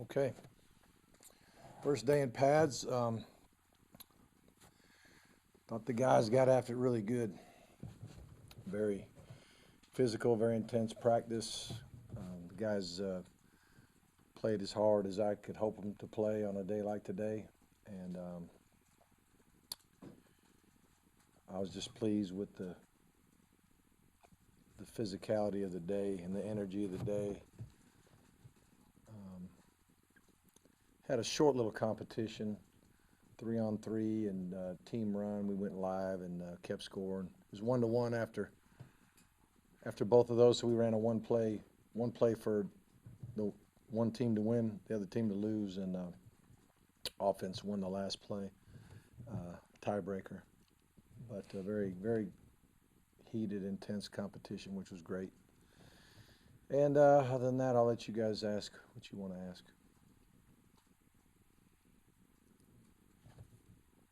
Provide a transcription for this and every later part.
Okay. First day in pads. Thought the guys got after it really good. Very physical, very intense practice. The guys played as hard as I could hope them to play on a day like today. And I was just pleased with the physicality of the day and the energy of the day. Um, Had a short little competition, 3-on-3 and team run. We went live and kept scoring. It was 1-1 after both of those. So we ran a one play for the one team to win, the other team to lose, and offense won the last play, tiebreaker. But very very heated, intense competition, which was great. And other than that, I'll let you guys ask what you want to ask.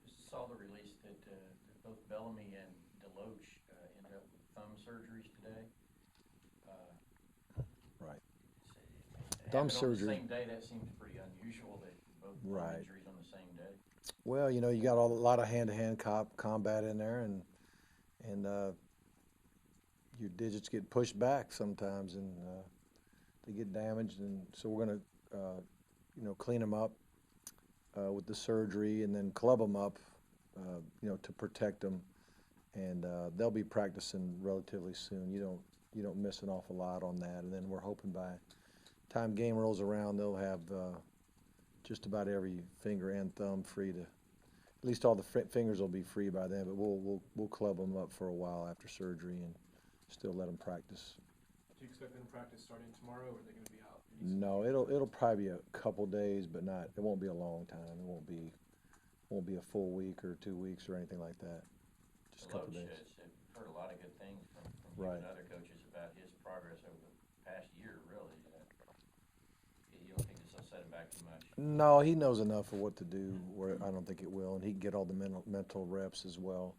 Just saw the release that both Bellamy and Deloach ended up with thumb surgeries today. Uh, Right. to have Thumb it on the surgery. same day, that seems pretty unusual that both thumb Right. injuries on the same day. Well, you got a lot of hand-to-hand combat in there, and your digits get pushed back sometimes, and they get damaged, and so we're going to, clean them up with the surgery, and then club them up, to protect them, and they'll be practicing relatively soon. You don't miss an awful lot on that, and then we're hoping by the time game rolls around, they'll have just about every finger and thumb free to. At least all the fingers will be free by then, but we'll club them up for a while after surgery and still let them practice. Do you expect them to practice starting tomorrow, or are they going to be out? No, it'll probably be a couple days, but not. It won't be a long time. It won't be a full week or 2 weeks or anything like that. Just a couple Deloach days. has heard a lot of good things from you Right. and other coaches about his progress over the past year, really. You don't think this will set him back too much? No, he knows enough of what to do where I don't think it will, and he can get all the mental reps as well.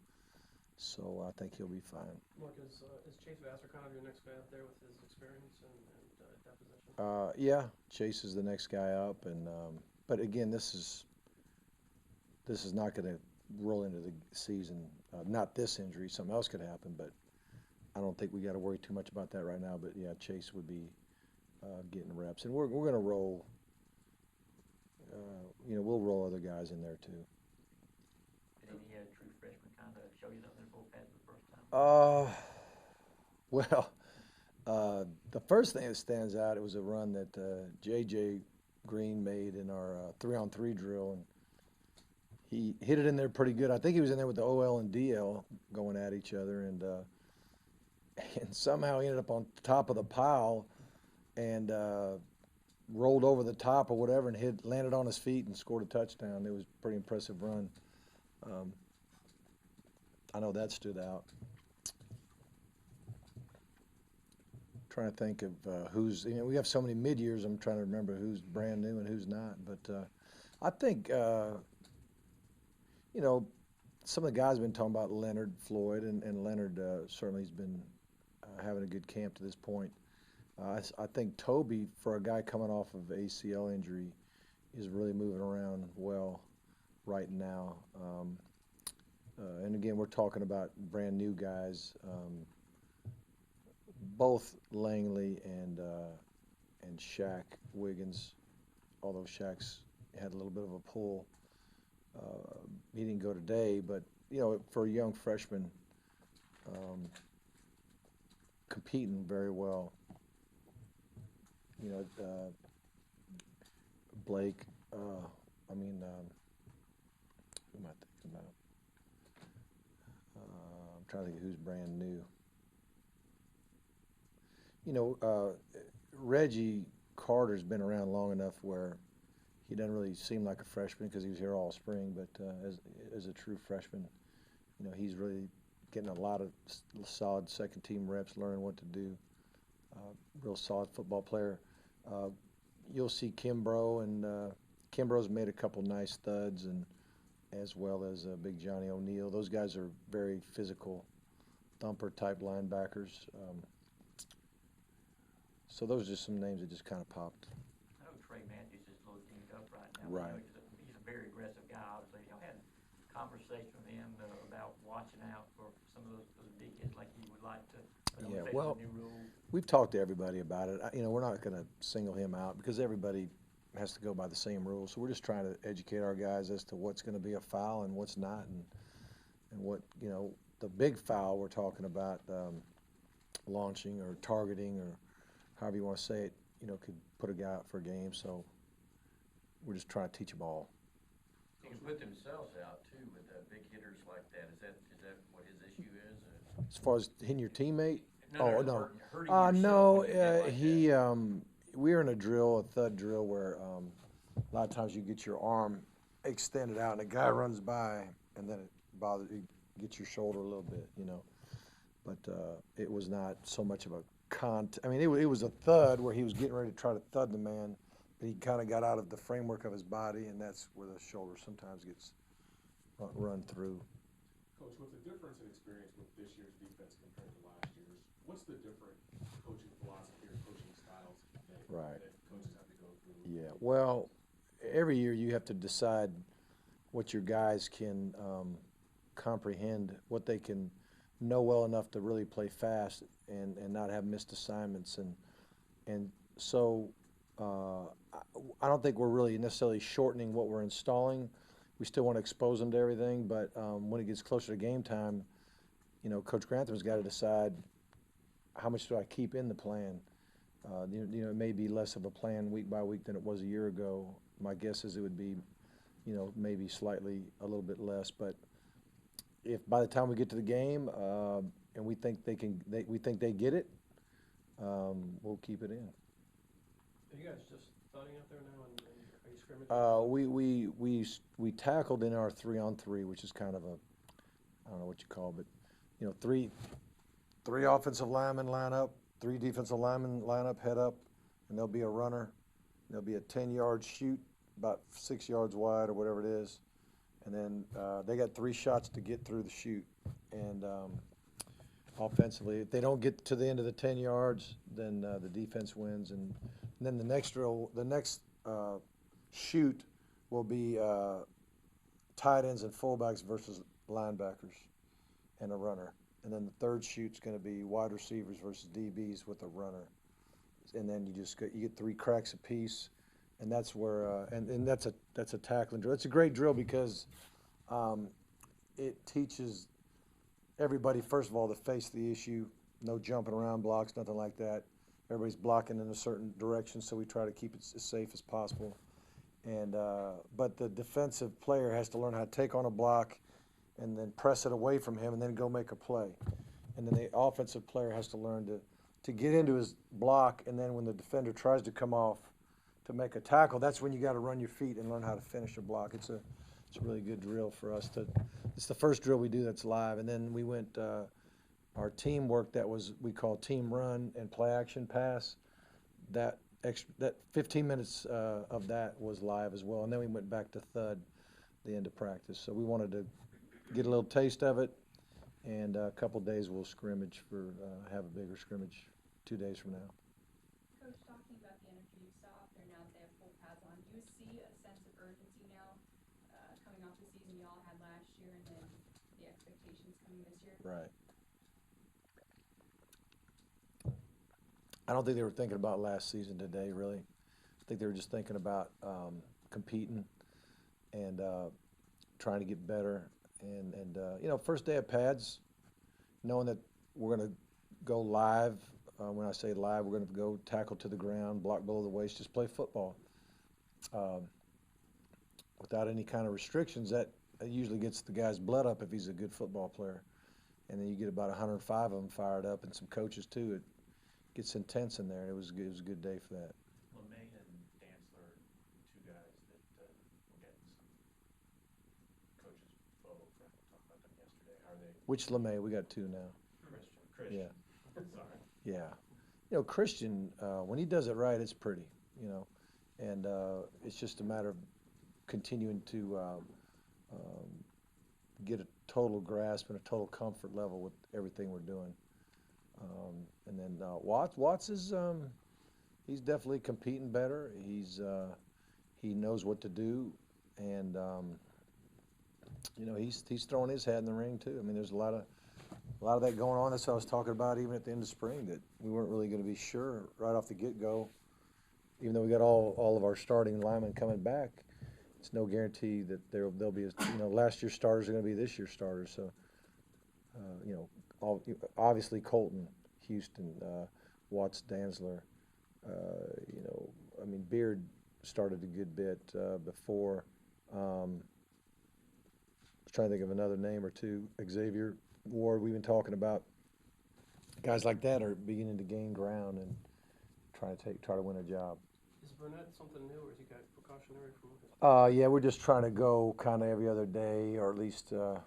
So I think he'll be fine. Mark, is Chase Vassar kind of your next guy up there with his experience and at that position? Yeah, Chase is the next guy up, and but again, this is not going to roll into the season. Not this injury, something else could happen, but I don't think we got to worry too much about that right now. But yeah, Chase would be getting reps, and we're going to roll. We'll roll other guys in there too. Did any true freshmen kind of show you something in full pads for the first time? Well, the first thing that stands out, it was a run that J.J. Green made in our 3-on-3 drill, and he hit it in there pretty good. I think he was in there with the OL and DL going at each other, and and somehow he ended up on top of the pile and rolled over the top or whatever and landed on his feet and scored a touchdown. It was a pretty impressive run. Um, I know that stood out. Trying to think of who's, we have so many mid-years, I'm trying to remember who's brand new and who's not. But I think, some of the guys have been talking about Leonard Floyd, and Leonard certainly has been having a good camp to this point. I think Toby, for a guy coming off of ACL injury, is really moving around well right now. And again, we're talking about brand new guys. Both Langley and Shaq Wiggins, although Shaq's had a little bit of a pull. He didn't go today, but for a young freshman, competing very well. Blake. Who am I thinking about? I'm trying to think of who's brand new. Reggie Carter's been around long enough where he doesn't really seem like a freshman because he was here all spring, but as a true freshman, he's really getting a lot of solid second team reps, learning what to do. Real solid football player. You'll see Kimbrough, and Kimbrough's made a couple nice studs, and as well as Big Johnny O'Neill. Those guys are very physical, thumper type linebackers. So those are just some names that just kind of popped. I know Trey Matthews is mean, Right. he's a very aggressive guy, obviously. I had a conversation with him about watching out for some of those big hits like he would like to. But Yeah, facing well, the new rule. we've talked to everybody about it. You know, we're not going to single him out because everybody has to go by the same rules. So we're just trying to educate our guys as to what's going to be a foul and what's not, and what, you know, the big foul we're talking about, launching or targeting or however you want to say it, you know, could put a guy out for a game. So we're just trying to teach them all. They can put themselves out too with big hitters like that. Is that what his issue is? As far as hitting your teammate, No, oh no, hurting yourself no, when you hit like he that. we were in a drill, a thud drill, where a lot of times you get your arm extended out and a guy runs by and then it bothers you, gets your shoulder a little bit, you know. But it was not so much of a I mean, it was a thud where he was getting ready to try to thud the man, but he kind of got out of the framework of his body, and that's where the shoulder sometimes gets run through. Coach, with the difference in experience with this year's defense compared to last year's, what's the different coaching philosophy or coaching styles Right. that coaches have to go through? Yeah, well, every year you have to decide what your guys can comprehend, what they can know well enough to really play fast and not have missed assignments. And so I don't think we're really necessarily shortening what we're installing. We still want to expose them to everything, but when it gets closer to game time, you know, Coach Grantham's got to decide how much do I keep in the plan. You know, it may be less of a plan week by week than it was a year ago. My guess is it would be, you know, maybe slightly a little bit less. But if by the time we get to the game and we think we think they get it, we'll keep it in. Are you guys just thudding out there now, and are you scrimmaging? We tackled in our 3-on-3, which is kind of a, I don't know what you call it, but you know, three offensive linemen line up, 3 defensive linemen line up, head up, and there'll be a runner. There'll be a 10-yard shoot, about 6 yards wide or whatever it is, and then they got 3 shots to get through the shoot. And offensively, if they don't get to the end of the 10 yards, then the defense wins. And then the next drill, the next shoot will be tight ends and fullbacks versus linebackers and a runner. And then the third shoot's going to be wide receivers versus DBs with a runner. And then you get 3 cracks apiece, and that's where and that's a tackling drill. It's a great drill because it teaches everybody, first of all, to face the issue. No jumping around blocks, nothing like that. Everybody's blocking in a certain direction, so we try to keep it as safe as possible. And but the defensive player has to learn how to take on a block and then press it away from him and then go make a play. And then the offensive player has to learn to get into his block, and then when the defender tries to come off to make a tackle, that's when you got to run your feet and learn how to finish a block. It's a really good drill for us. It's the first drill we do that's live. And then we went our team work that we call team run and play action pass. That 15 minutes of that was live as well. And then we went back to thud the end of practice. So we wanted to get a little taste of it, and a couple days we'll scrimmage have a bigger scrimmage 2 days from now. Coach, talking about the energy you saw out there now that they have full pads on, do you see a sense of urgency now coming off the season y'all had last year and then the expectations coming this year? Right. I don't think they were thinking about last season today, really. I think they were just thinking about competing and trying to get better. And you know, first day of pads, knowing that we're going to go live. When I say live, we're going to go tackle to the ground, block below the waist, just play football. Without any kind of restrictions, that usually gets the guy's blood up if he's a good football player. And then you get about 105 of them fired up, and some coaches too. It gets intense in there. It was a good day for that. LeMay and Dantzler, 2 guys that were getting some coaches' photos. I talked about them yesterday. How are they? Which LeMay? We got 2 now. Christian. Yeah. Sorry. Yeah. You know, Christian, when he does it right, it's pretty, you know. And it's just a matter of continuing to get a total grasp and a total comfort level with everything we're doing. And then Watts is he's definitely competing better. he knows what to do, and you know, he's throwing his hat in the ring too. I mean, there's a lot of that going on. That's what I was talking about even at the end of spring, that we weren't really going to be sure right off the get-go. Even though we got all of our starting linemen coming back, it's no guarantee that they'll be, you know, last year's starters are going to be this year's starters. So, you know, obviously Colton, Houston, Watts, Dantzler, you know, I mean, Beard started a good bit before. I was trying to think of another name or two. Xavier Ward, we've been talking about. Guys like that are beginning to gain ground and try to win a job. Is Burnett something new, or is he got precautionary from his? Yeah, we're just trying to go kind of every other day, or at least the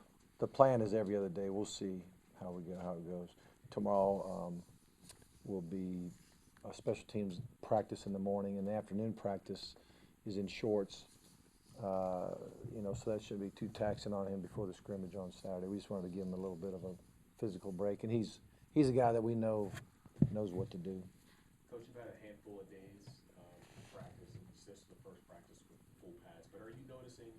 plan is every other day. We'll see how it goes. Tomorrow will be a special teams practice in the morning, and the afternoon practice is in shorts. You know, so that should be too taxing on him before the scrimmage on Saturday. We just wanted to give him a little bit of a physical break, and he's a guy that we know knows what to do. Coach, you've had a handful of days of practice, and this is the first practice with full pads, but are you noticing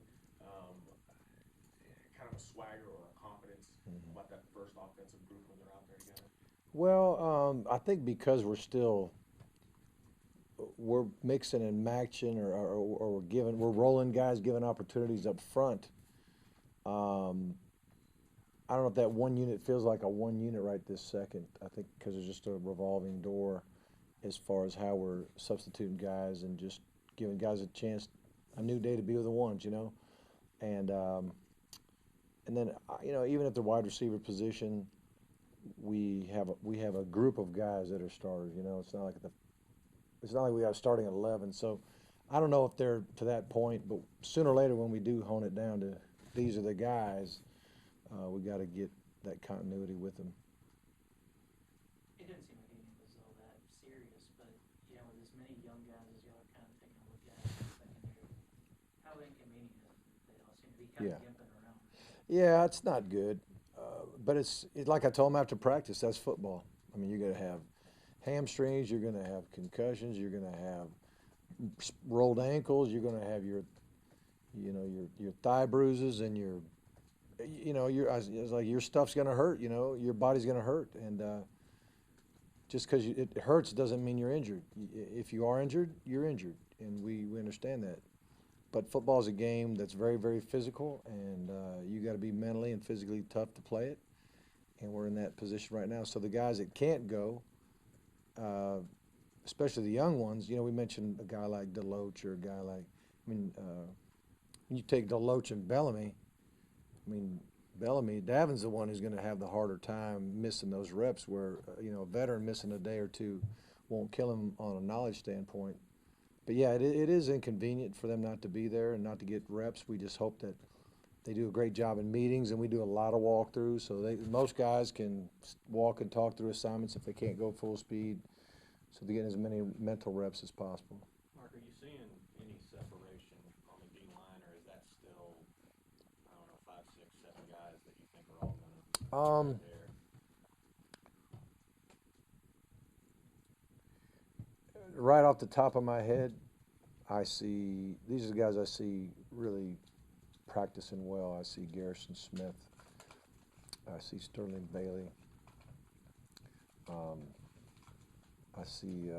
kind of a swagger or a confidence about that first offensive group when they're out there together? Well, I think because we're mixing and matching, or we're rolling guys, giving opportunities up front. I don't know if that one unit feels like a one unit right this second. I think because it's just a revolving door as far as how we're substituting guys and just giving guys a chance, a new day to be with the ones, you know. And then, you know, even at the wide receiver position, we have a group of guys that are starters. You know, it's not like we got starting at 11. So I don't know if they're to that point, but sooner or later when we do hone it down to these are the guys, we got to get that continuity with them. It didn't seem like anything was all that serious, but you know, with as many young guys as y'all are kind of taking a look at in the secondary, how inconvenient is it that they all seem to be kind of gimping around? Yeah, it's not good, but it's like I told them after practice. That's football. I mean, you're going to have hamstrings, you're going to have concussions, you're going to have rolled ankles, you're going to have your thigh bruises, and it's like your stuff's going to hurt. You know, your body's going to hurt, and just because it hurts doesn't mean you're injured. If you are injured, you're injured, and we understand that. But football is a game that's very, very physical, and you got to be mentally and physically tough to play it. And we're in that position right now. So the guys that can't go, especially the young ones, you know, we mentioned a guy like Deloach or a guy like, when you take Deloach and Bellamy, Davin's the one who's going to have the harder time missing those reps where, you know, a veteran missing a day or two won't kill him on a knowledge standpoint. But, yeah, it is inconvenient for them not to be there and not to get reps. We just hope that they do a great job in meetings, and we do a lot of walkthroughs. So most guys can walk and talk through assignments if they can't go full speed, so they get as many mental reps as possible. Mark, are you seeing any separation on the D line, or is that still, I don't know, 5, 6, 7 guys that you think are all going to be there? Right off the top of my head, these are the guys I see really practicing well. I see Garrison Smith. I see Sterling Bailey. I see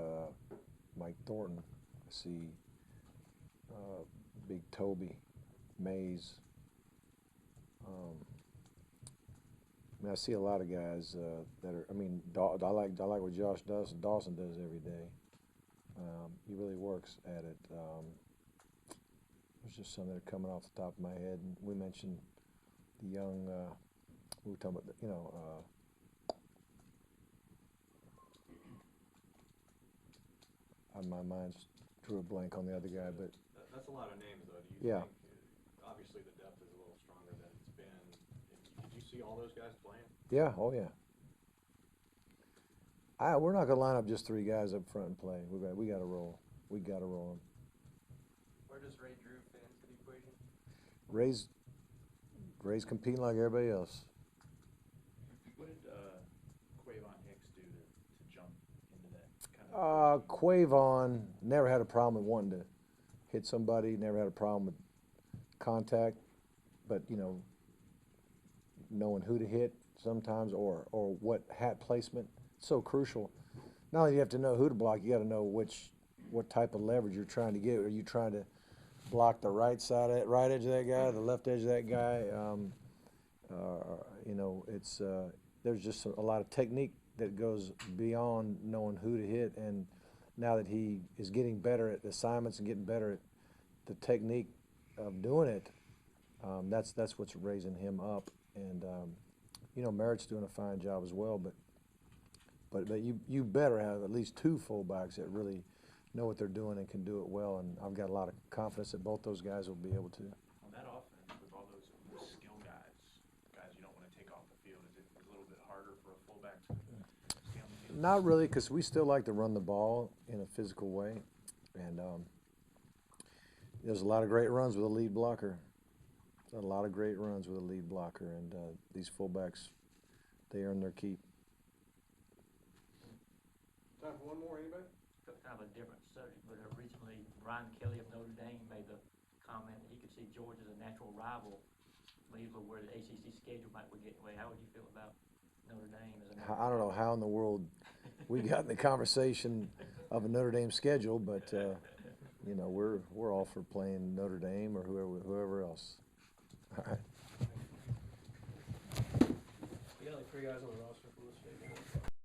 Mike Thornton. I see Big Toby Mays. I see a lot of guys that are. I like what Josh Dawson does every day. He really works at it. There's just some that are coming off the top of my head. And we mentioned the young. We were talking about my mind's drew a blank on the other guy, but That's a lot of names, though. Do you yeah. think, obviously the depth is a little stronger than it's been. Did you see all those guys playing? Yeah, oh yeah. We're not going to line up just 3 guys up front and play. We got to roll. We got to roll them. Where does Ray Drew fit into the equation? Ray's competing like everybody else. What did Quavon Hicks do to jump into that kind of? Quavon never had a problem with wanting to hit somebody, never had a problem with contact, but, you know, knowing who to hit sometimes or what hat placement, so crucial. Not only do you have to know who to block, you gotta know what type of leverage you're trying to get. Are you trying to block the right edge of that guy, the left edge of that guy? You know, it's there's just a lot of technique that goes beyond knowing who to hit. And now that he is getting better at assignments and getting better at the technique of doing it, that's what's raising him up. And you know, Merritt's doing a fine job as well. But you better have at least two fullbacks that really know what they're doing and can do it well. And I've got a lot of confidence that both those guys will be able to. On that offense, with all those skill guys you don't want to take off the field, is it a little bit harder for a fullback to stay on the field? Not really, because we still like to run the ball in a physical way. And there's a lot of great runs with a lead blocker. A lot of great runs with a lead blocker. And these fullbacks, they earn their keep. Time for one more, anybody? Kind of a different subject, but recently Brian Kelly of Notre Dame made the comment that he could see Georgia as a natural rival, maybe where the ACC schedule might be getting away. How would you feel about Notre Dame as a? I don't know how in the world we got in the conversation of a Notre Dame schedule, but you know, we're all for playing Notre Dame or whoever else. All right. You got like 3 guys on the roster.